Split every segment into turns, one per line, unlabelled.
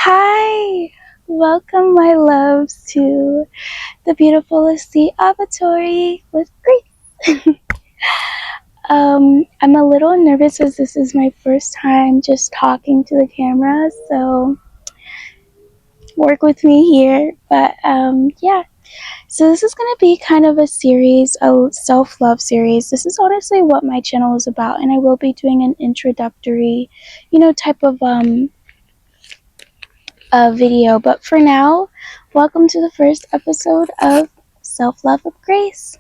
Hi! Welcome, my loves, to the beautiful AestheteAbitory with Grace. I'm a little nervous as this is my first time just talking to the camera, so work with me here. But yeah, so this is going to be kind of a series, a self-love series. This is honestly what my channel is about, and I will be doing an introductory, type of video. But for now, welcome to the first episode of Self-Love with Grace,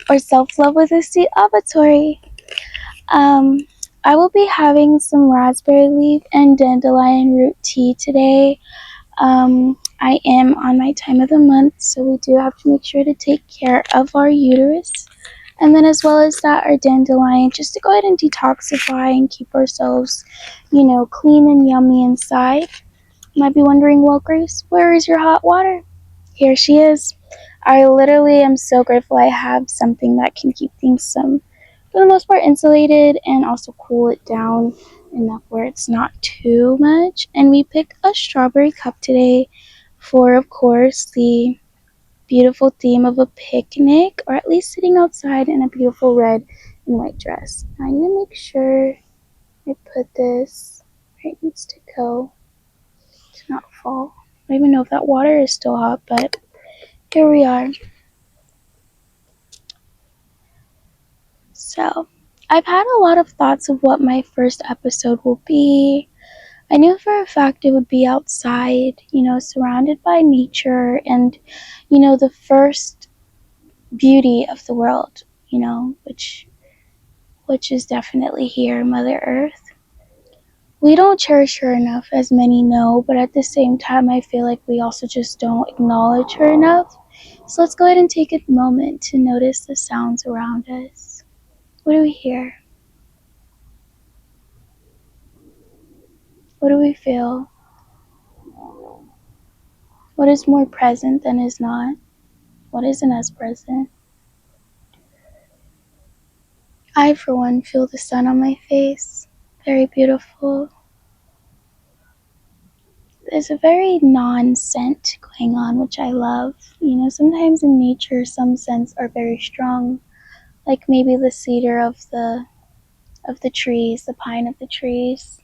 or Self-Love with AestheteAbitory. Um, I will be having some raspberry leaf and dandelion root tea today. I am on my time of the month, so we do have to make sure to take care of our uterus. And then as well as that, our dandelion, just to go ahead and detoxify and keep ourselves, clean and yummy inside. You might be wondering, well, Grace, where is your hot water? Here she is. I literally am so grateful I have something that can keep things for the most part, insulated and also cool it down enough where it's not too much. And we picked a strawberry cup today for, of course, the beautiful theme of a picnic, or at least sitting outside in a beautiful red and white dress. Now, I need to make sure I put this where it needs to go to not fall. I don't even know if that water is still hot, but here we are. So, I've had a lot of thoughts of what my first episode will be. I knew for a fact it would be outside, surrounded by nature and, the first beauty of the world, which is definitely here, Mother Earth. We don't cherish her enough, as many know, but at the same time, I feel like we also just don't acknowledge her enough. So let's go ahead and take a moment to notice the sounds around us. What do we hear? What do we feel? What is more present than is not? What isn't as present? I, for one, feel the sun on my face. Very beautiful. There's a very non-scent going on, which I love. Sometimes in nature, some scents are very strong, like maybe the cedar of the trees, the pine of the trees.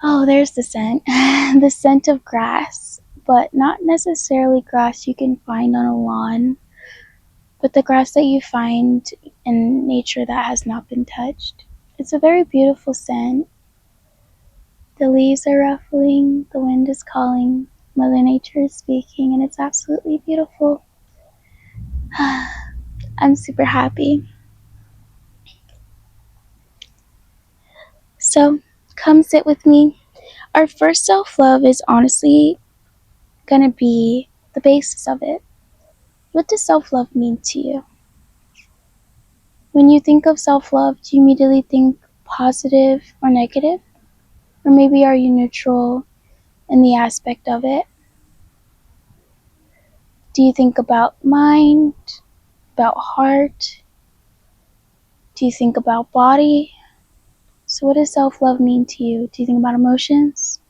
Oh, there's the scent. The scent of grass, but not necessarily grass you can find on a lawn, but the grass that you find in nature that has not been touched. It's a very beautiful scent. The leaves are ruffling, the wind is calling, Mother Nature is speaking, and it's absolutely beautiful. I'm super happy. So, come sit with me. Our first self-love is honestly gonna be the basis of it. What does self-love mean to you? When you think of self-love, do you immediately think positive or negative? Or maybe are you neutral in the aspect of it? Do you think about mind, about heart? Do you think about body? So what does self-love mean to you? Do you think about emotions?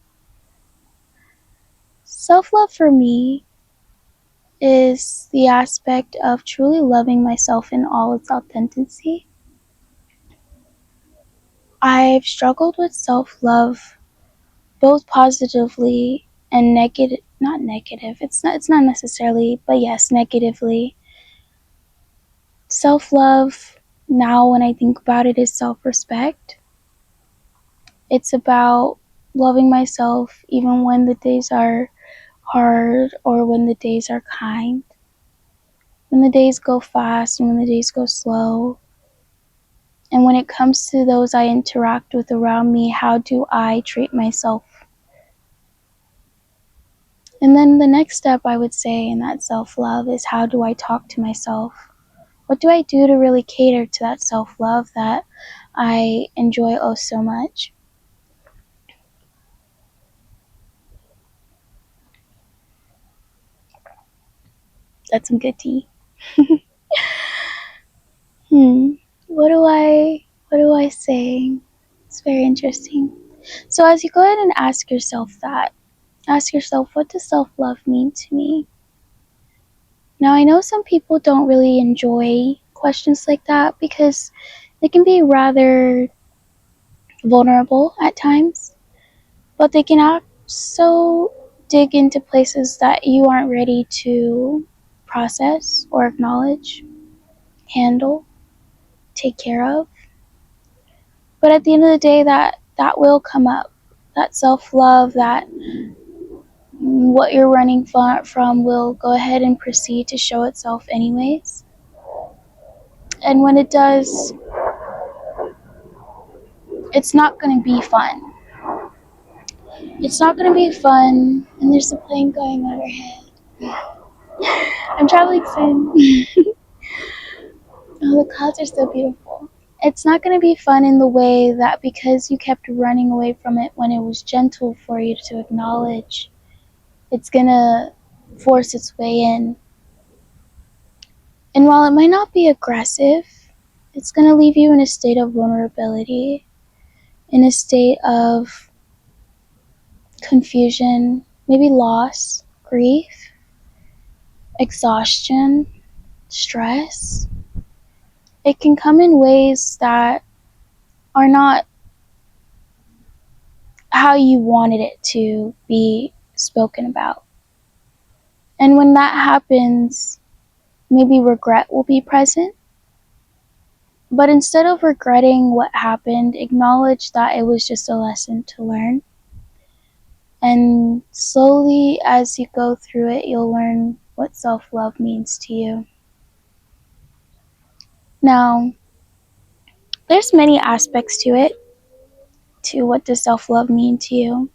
Self-love for me is the aspect of truly loving myself in all its authenticity. I've struggled with self-love both positively and not negative. It's not necessarily, but yes, negatively. Self-love, now when I think about it, is self-respect. It's about loving myself even when the days are hard or when the days are kind. When the days go fast and when the days go slow. And when it comes to those I interact with around me, how do I treat myself? And then the next step I would say in that self-love is, how do I talk to myself? What do I do to really cater to that self-love that I enjoy oh so much? That's some good tea. What do I say? It's very interesting. So as you go ahead and ask yourself that, ask yourself, what does self-love mean to me? Now, I know some people don't really enjoy questions like that because they can be rather vulnerable at times, but they can also dig into places that you aren't ready to process or acknowledge, handle, take care of. But at the end of the day, that will come up. That self-love, that what you're running from will go ahead and proceed to show itself anyways. And when it does, it's not going to be fun. It's not going to be fun, and there's a plane going overhead. I'm traveling soon. Oh, the clouds are so beautiful. It's not going to be fun in the way that because you kept running away from it when it was gentle for you to acknowledge, it's going to force its way in. And while it might not be aggressive, it's going to leave you in a state of vulnerability, in a state of confusion, maybe loss, grief, exhaustion, stress. It can come in ways that are not how you wanted it to be spoken about. And when that happens, maybe regret will be present. But instead of regretting what happened, acknowledge that it was just a lesson to learn. And slowly, as you go through it, you'll learn what self-love means to you. Now, there's many aspects to it, to what does self-love mean to you.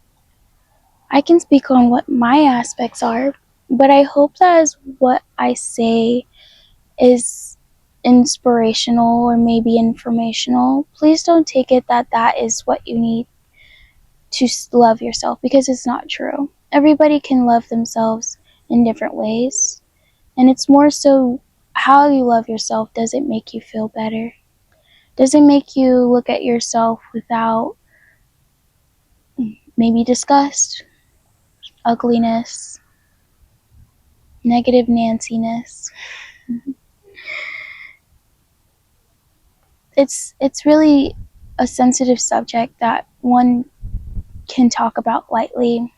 I can speak on what my aspects are, but I hope that as what I say is inspirational or maybe informational, please don't take it that that is what you need to love yourself, because it's not true. Everybody can love themselves in different ways, and it's more so how you love yourself. Does it make you feel better? Does it make you look at yourself without maybe disgust, ugliness, negative Nancy-ness? It's really a sensitive subject that one can talk about lightly,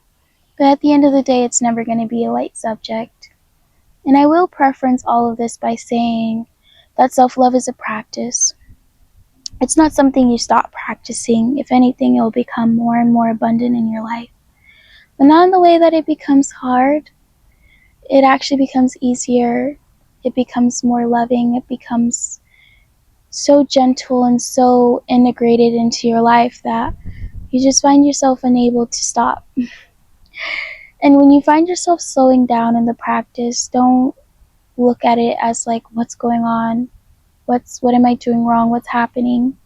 but at the end of the day, it's never going to be a light subject. And I will preference all of this by saying that self-love is a practice. It's not something you stop practicing. If anything, it will become more and more abundant in your life. But not in the way that it becomes hard. It actually becomes easier. It becomes more loving. It becomes so gentle and so integrated into your life that you just find yourself unable to stop. And when you find yourself slowing down in the practice, don't look at it as like, what's going on? What am I doing wrong? What's happening?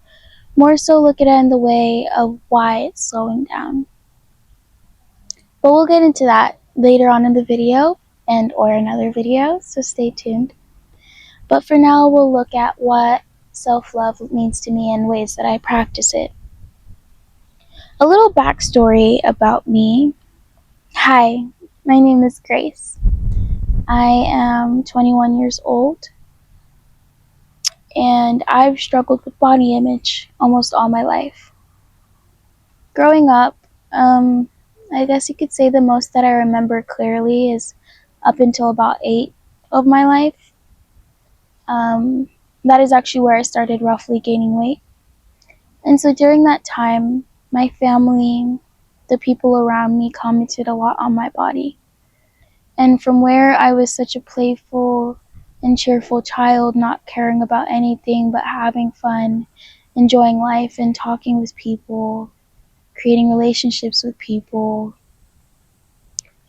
More so look at it in the way of why it's slowing down. But we'll get into that later on in the video and or another video, so stay tuned. But for now, we'll look at what self-love means to me and ways that I practice it. A little backstory about me. Hi, my name is Grace. I am 21 years old, and I've struggled with body image almost all my life. Growing up, I guess you could say the most that I remember clearly is up until about 8 of my life. That is actually where I started roughly gaining weight. And so during that time, my family, the people around me commented a lot on my body. And from where I was such a playful and cheerful child, not caring about anything but having fun, enjoying life and talking with people, creating relationships with people,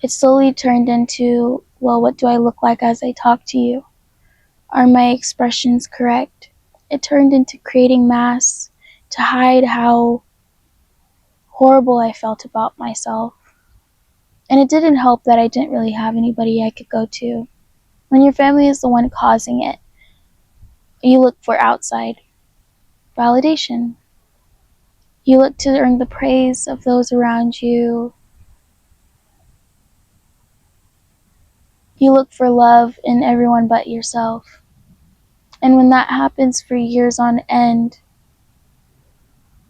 it slowly turned into, well, what do I look like as I talk to you? Are my expressions correct? It turned into creating masks to hide how horrible I felt about myself. And it didn't help that I didn't really have anybody I could go to. When your family is the one causing it, you look for outside validation. You look to earn the praise of those around you. You look for love in everyone but yourself. And when that happens for years on end,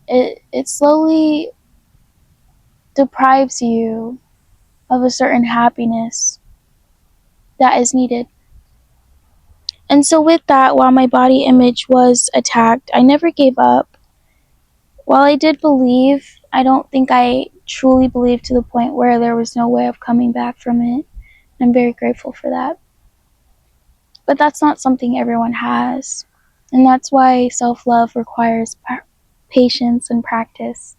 it slowly deprives you of a certain happiness that is needed. And so with that, while my body image was attacked, I never gave up. While I did believe, I don't think I truly believed to the point where there was no way of coming back from it. I'm very grateful for that. But that's not something everyone has. And that's why self-love requires patience and practice.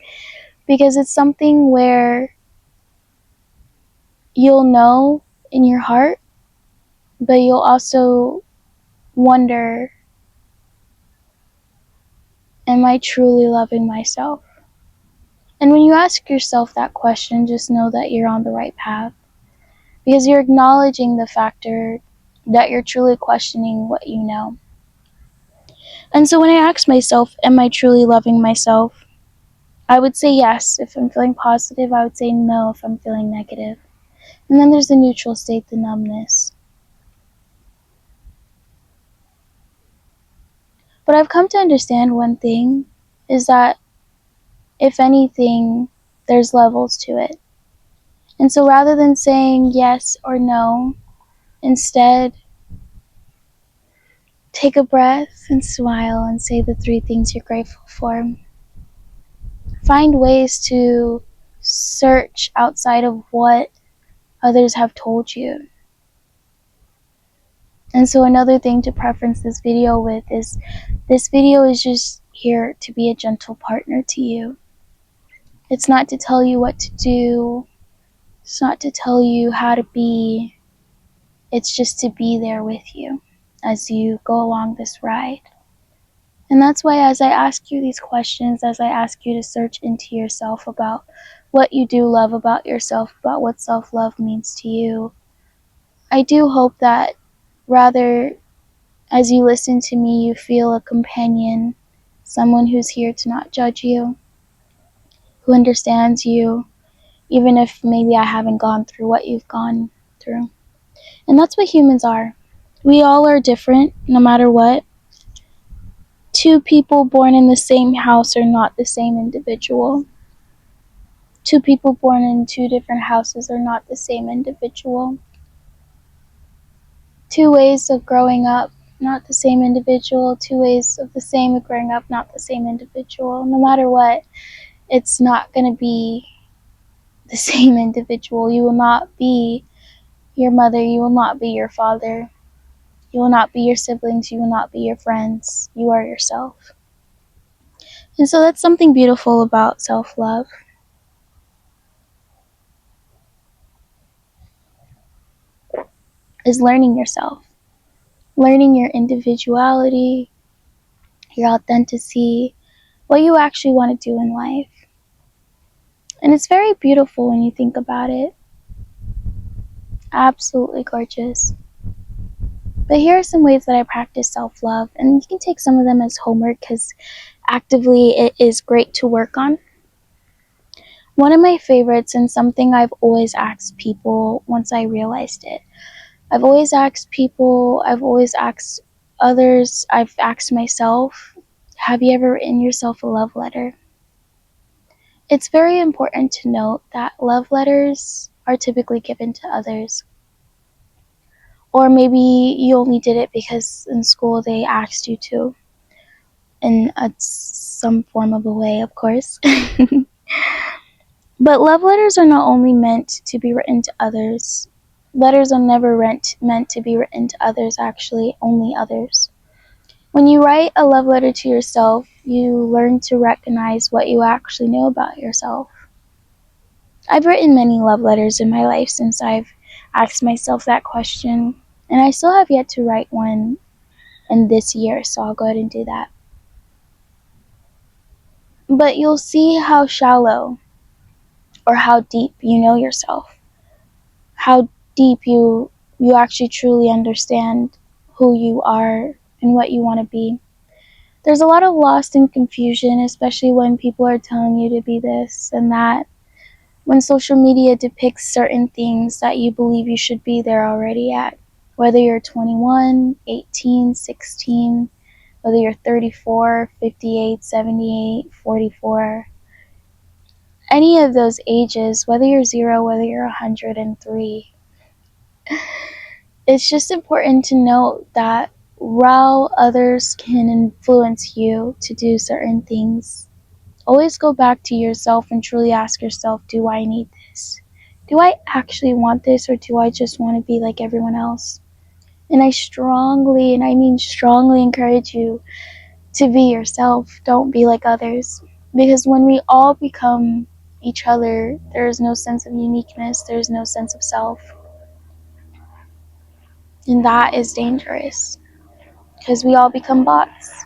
Because it's something where you'll know in your heart, but you'll also wonder, am I truly loving myself? And when you ask yourself that question, just know that you're on the right path. Because you're acknowledging the factor that you're truly questioning what you know. And so when I ask myself, am I truly loving myself? I would say yes if I'm feeling positive. I would say no if I'm feeling negative. And then there's the neutral state, the numbness. But I've come to understand one thing, is that if anything, there's levels to it. And so rather than saying yes or no, instead, take a breath and smile and say the 3 things you're grateful for. Find ways to search outside of what others have told you. And so another thing to preference this video with is, this video is just here to be a gentle partner to you. It's not to tell you what to do. It's not to tell you how to be. It's just to be there with you as you go along this ride. And that's why as I ask you these questions, as I ask you to search into yourself about what you do love about yourself, about what self-love means to you, I do hope that rather as you listen to me, you feel a companion, someone who's here to not judge you, who understands you, even if maybe I haven't gone through what you've gone through. And that's what humans are. We all are different, no matter what. 2 people born in the same house are not the same individual. 2 people born in 2 different houses are not the same individual. 2 ways of growing up, not the same individual. 2 ways of the same of growing up, not the same individual. No matter what, it's not going to be the same individual. You will not be your mother. You will not be your father. You will not be your siblings. You will not be your friends. You are yourself. And so that's something beautiful about self-love. Is learning yourself. Learning your individuality, your authenticity, what you actually want to do in life. And it's very beautiful when you think about it. Absolutely gorgeous. But here are some ways that I practice self-love, and you can take some of them as homework because actively it is great to work on. One of my favorites, and something I've always asked people once I realized it, I've always asked people, I've always asked others, I've asked myself, have you ever written yourself a love letter? It's very important to note that love letters are typically given to others. Or maybe you only did it because in school they asked you to, in some form of a way, of course. But love letters are not only meant to be written to others. Letters are never meant to be written to others, actually, only others. When you write a love letter to yourself, you learn to recognize what you actually know about yourself. I've written many love letters in my life since I've asked myself that question, and I still have yet to write one in this year, so I'll go ahead and do that. But you'll see how shallow or how deep you know yourself, how deep you actually truly understand who you are and what you want to be. There's a lot of lost and confusion, especially when people are telling you to be this and that. When social media depicts certain things that you believe you should be there already at. Whether you're 21, 18, 16, whether you're 34, 58, 78, 44. Any of those ages, whether you're 0, whether you're 103. It's just important to note that while others can influence you to do certain things, always go back to yourself and truly ask yourself, do I need this? Do I actually want this, or do I just want to be like everyone else? And I strongly, and I mean strongly, encourage you to be yourself. Don't be like others. Because when we all become each other, there is no sense of uniqueness, there is no sense of self. And that is dangerous. Because we all become bots.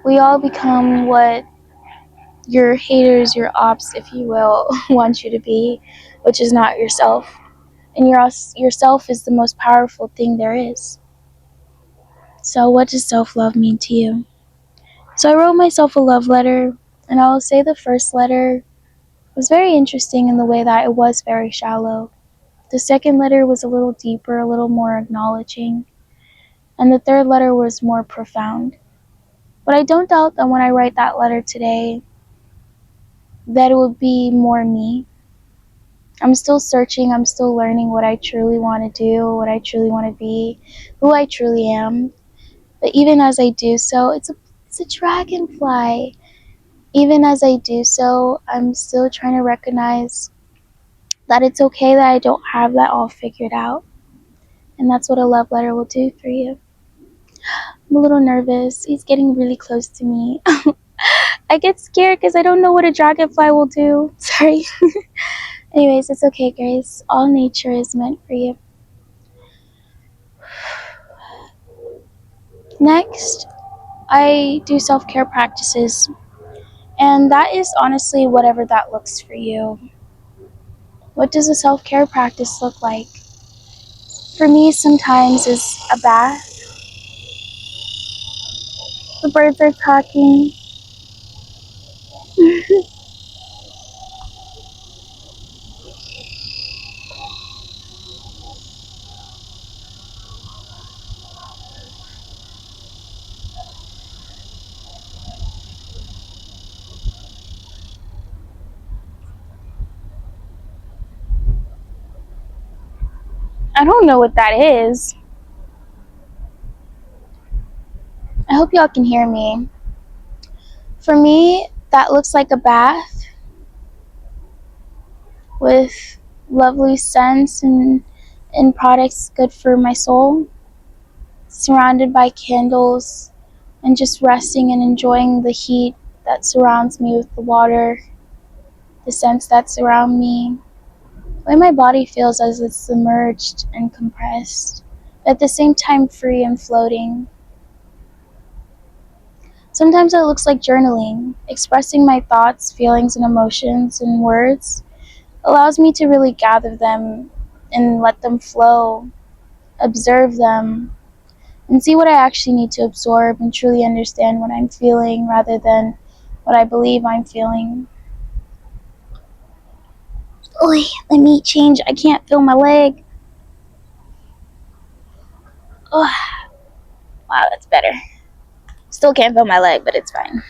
We all become what your haters, your ops, if you will, want you to be, which is not yourself. And yourself is the most powerful thing there is. So what does self-love mean to you? So I wrote myself a love letter, and I will say the first letter was very interesting in the way that it was very shallow. The second letter was a little deeper, a little more acknowledging, and the third letter was more profound. But I don't doubt that when I write that letter today, that it would be more me. I'm still searching, I'm still learning what I truly want to do, what I truly want to be, who I truly am. But even as I do so, it's a dragonfly. Even as I do so, I'm still trying to recognize that it's okay that I don't have that all figured out. And that's what a love letter will do for you. I'm a little nervous. He's getting really close to me. I get scared because I don't know what a dragonfly will do. Sorry. Anyways, it's okay, Grace. All nature is meant for you. Next, I do self-care practices. And that is honestly whatever that looks for you. What does a self-care practice look like? For me, sometimes is a bath. The birds are talking. I don't know what that is. I hope y'all can hear me. For me, that looks like a bath with lovely scents and products good for my soul, surrounded by candles, and just resting and enjoying the heat that surrounds me with the water, the scents that surround me. The way my body feels as it's submerged and compressed, but at the same time free and floating. Sometimes it looks like journaling, expressing my thoughts, feelings, and emotions in words allows me to really gather them and let them flow, observe them, and see what I actually need to absorb and truly understand what I'm feeling rather than what I believe I'm feeling. Oy, let me change. I can't feel my leg. Oh, wow, that's better. Still can't feel my leg, but it's fine.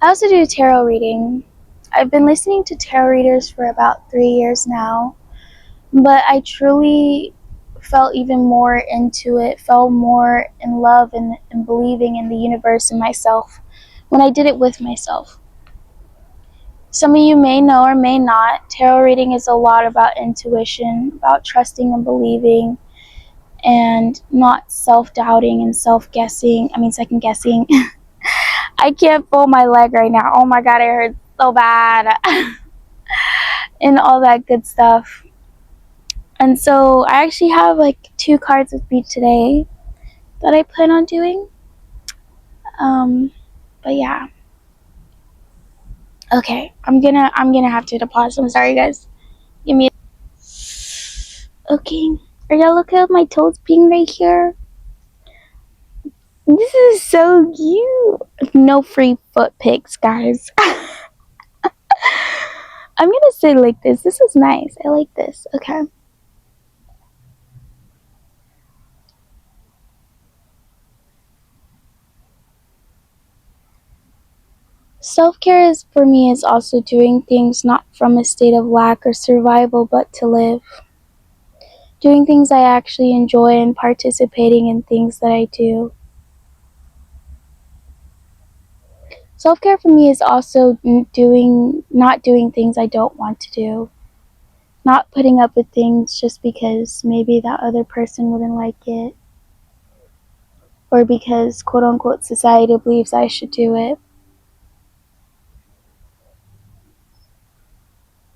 I also do tarot reading. I've been listening to tarot readers for about 3 years now, but I truly felt even more into it, felt more in love and believing in the universe and myself when I did it with myself. Some of you may know or may not, tarot reading is a lot about intuition, about trusting and believing, and not self-doubting and second guessing. I can't feel my leg right now. Oh my god, it hurts so bad. And all that good stuff. And so I actually have like 2 cards with me today that I plan on doing. But yeah. Okay, I'm gonna have to pause. I'm sorry, guys. Okay. Are y'all okay with my toes being right here? This is so cute. No free foot pics, guys. I'm gonna say like this. This is nice. I like this. Okay. Self-care is for me is also doing things not from a state of lack or survival, but to live. Doing things I actually enjoy and participating in things that I do. Self-care for me is also not doing things I don't want to do. Not putting up with things just because maybe that other person wouldn't like it. Or because quote unquote society believes I should do it.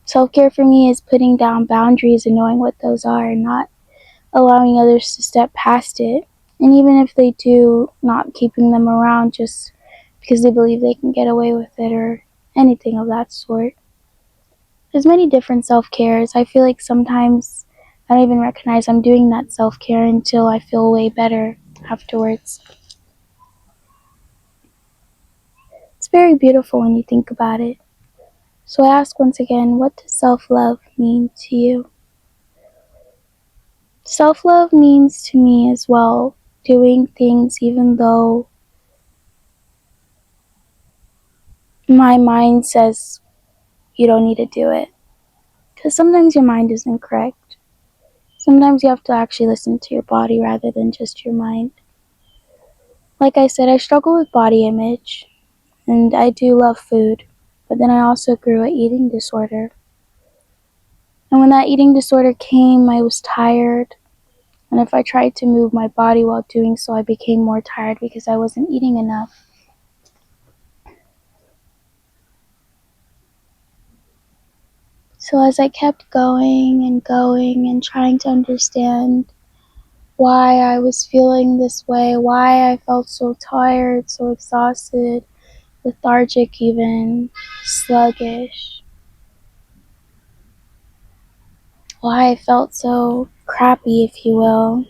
Self-care for me is putting down boundaries and knowing what those are and not allowing others to step past it. And even if they do, not keeping them around just because they believe they can get away with it or anything of that sort. There's many different self-cares. I feel like sometimes I don't even recognize I'm doing that self-care until I feel way better afterwards. It's very beautiful when you think about it. So I ask once again, what does self-love mean to you? Self-love means to me as well doing things even though my mind says you don't need to do it. Because sometimes your mind isn't correct. Sometimes you have to actually listen to your body rather than just your mind. Like I said, I struggle with body image, and I do love food, but then I also grew an eating disorder. And when that eating disorder came, I was tired, and if I tried to move my body while doing so, I became more tired because I wasn't eating enough. So as I kept going and trying to understand why I was feeling this way, why I felt so tired, so exhausted, lethargic even, sluggish, why I felt so crappy, if you will.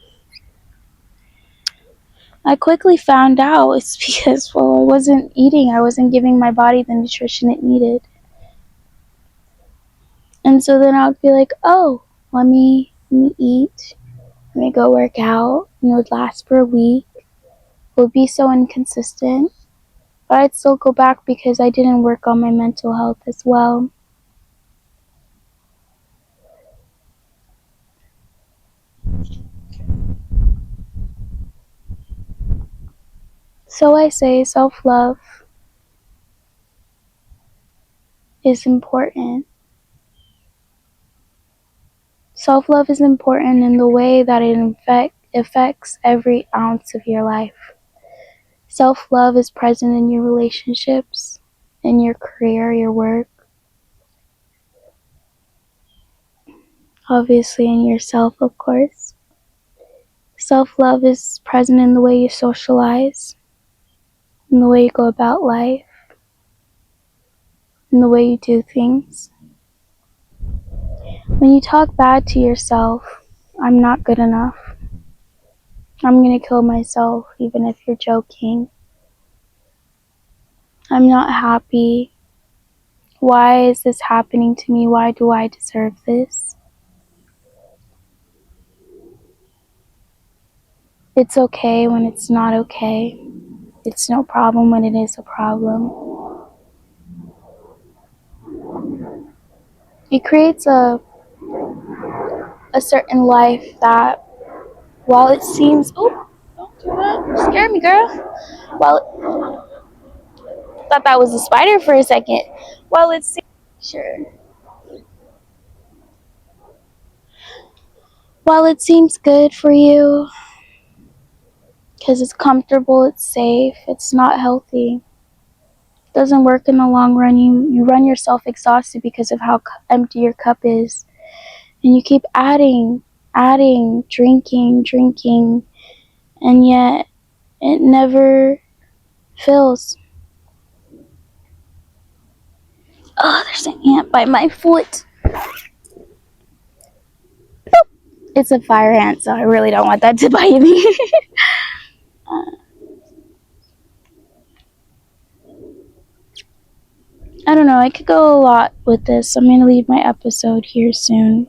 I quickly found out it's because, well, I wasn't eating, I wasn't giving my body the nutrition it needed. And so then I would be like, oh, let me eat, let me go work out, and it would last for a week. It would be so inconsistent, but I'd still go back because I didn't work on my mental health as well. So I say self-love is important. Self-love is important in the way that it affects every ounce of your life. Self-love is present in your relationships, in your career, your work, obviously in yourself, of course. Self-love is present in the way you socialize, in the way you go about life, in the way you do things. When you talk bad to yourself, I'm not good enough, I'm gonna kill myself even if you're joking, I'm not happy, why is this happening to me, why do I deserve this? It's okay when it's not okay. It's no problem when it is a problem. It creates a certain life that, while it seems, oh, don't do that, scare me, girl. While thought that was a spider for a second. While it seems, sure. While it seems good for you, because it's comfortable, it's safe, it's not healthy. It doesn't work in the long run. You run yourself exhausted because of how empty your cup is. And you keep adding, drinking, and yet it never fills. Oh, there's an ant by my foot. It's a fire ant, so I really don't want that to bite me. I don't know, I could go a lot with this. I'm going to leave my episode here soon.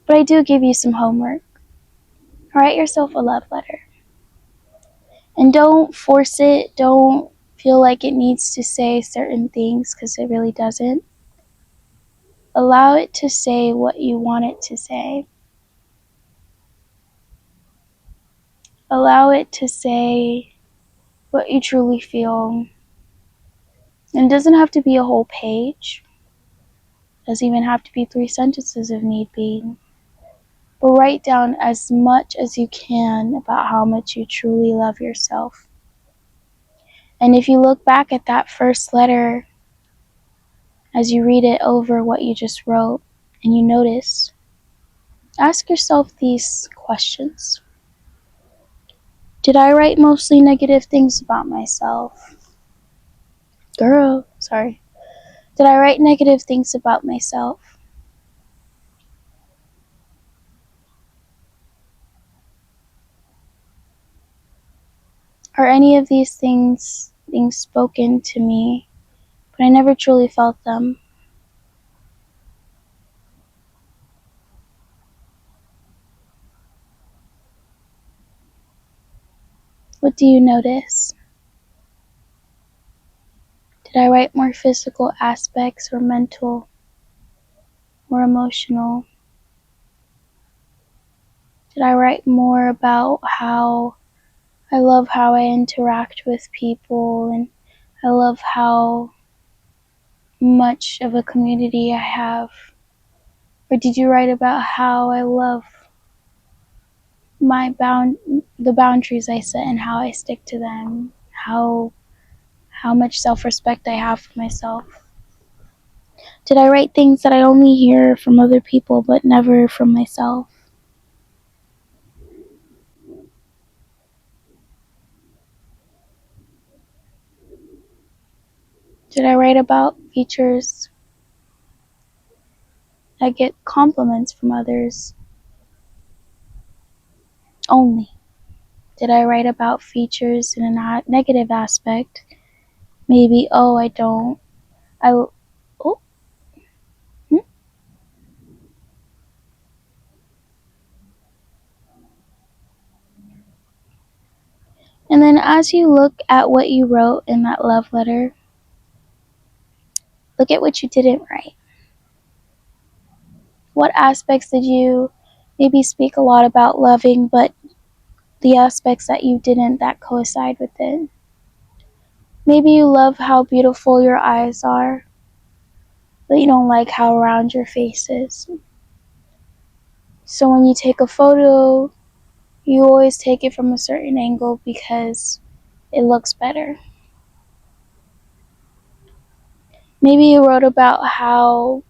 But I do give you some homework. Write yourself a love letter. And don't force it. Don't feel like it needs to say certain things, because it really doesn't. Allow it to say what you want it to say. Allow it to say what you truly feel. And it doesn't have to be a whole page. It doesn't even have to be 3 sentences if need be. But write down as much as you can about how much you truly love yourself. And if you look back at that first letter, as you read it over what you just wrote, and you notice, ask yourself these questions. Did I write mostly negative things about myself? Sorry. Did I write negative things about myself? Are any of these things being spoken to me, but I never truly felt them? What do you notice? Did I write more physical aspects, or mental, or emotional? Did I write more about how I love how I interact with people, and I love how much of a community I have? Or did you write about how I love the boundaries I set and how I stick to them? How much self-respect I have for myself? Did I write things that I only hear from other people but never from myself? Did I write about features that get compliments from others only? Did I write about features in a negative aspect? Maybe, I don't. Oh. Hmm? And then as you look at what you wrote in that love letter, look at what you didn't write. What aspects did you maybe speak a lot about loving, but the aspects that you didn't, that coincide with it? Maybe you love how beautiful your eyes are, but you don't like how round your face is. So when you take a photo, you always take it from a certain angle because it looks better. Maybe you wrote about how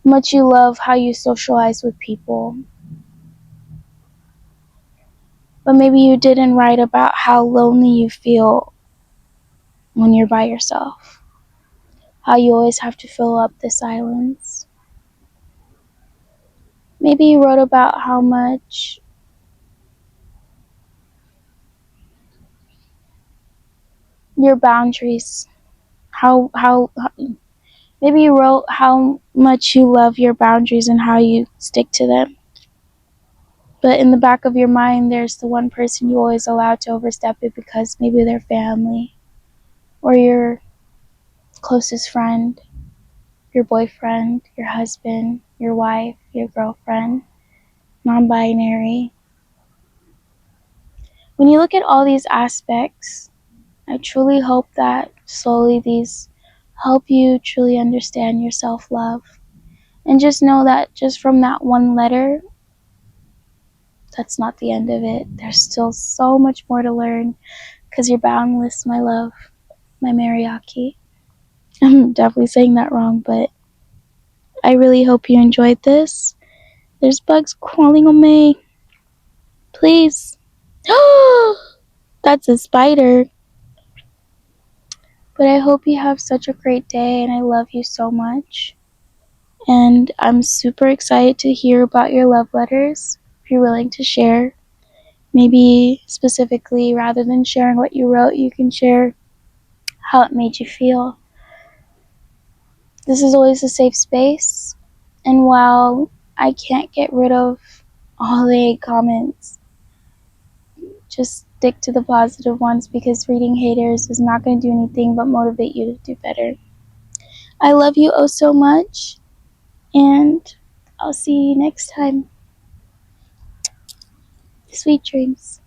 much you love how you socialize with people. But maybe you didn't write about how lonely you feel when you're by yourself. How you always have to fill up the silence. Maybe you wrote about how much your boundaries, maybe you wrote how much you love your boundaries and how you stick to them. But in the back of your mind, there's the one person you always allow to overstep it because maybe they're family, or your closest friend, your boyfriend, your husband, your wife, your girlfriend, non-binary. When you look at all these aspects, I truly hope that slowly these help you truly understand your self-love. And just know that just from that one letter, that's not the end of it. There's still so much more to learn, because you're boundless, my love, my mariachi. I'm definitely saying that wrong, but I really hope you enjoyed this. There's bugs crawling on me. Please. That's a spider. But I hope you have such a great day, and I love you so much. And I'm super excited to hear about your love letters, if you're willing to share. Maybe specifically, rather than sharing what you wrote, you can share how it made you feel. This is always a safe space, and while I can't get rid of all the hate comments, just stick to the positive ones, because reading haters is not going to do anything but motivate you to do better. I love you oh so much, and I'll see you next time. Sweet dreams.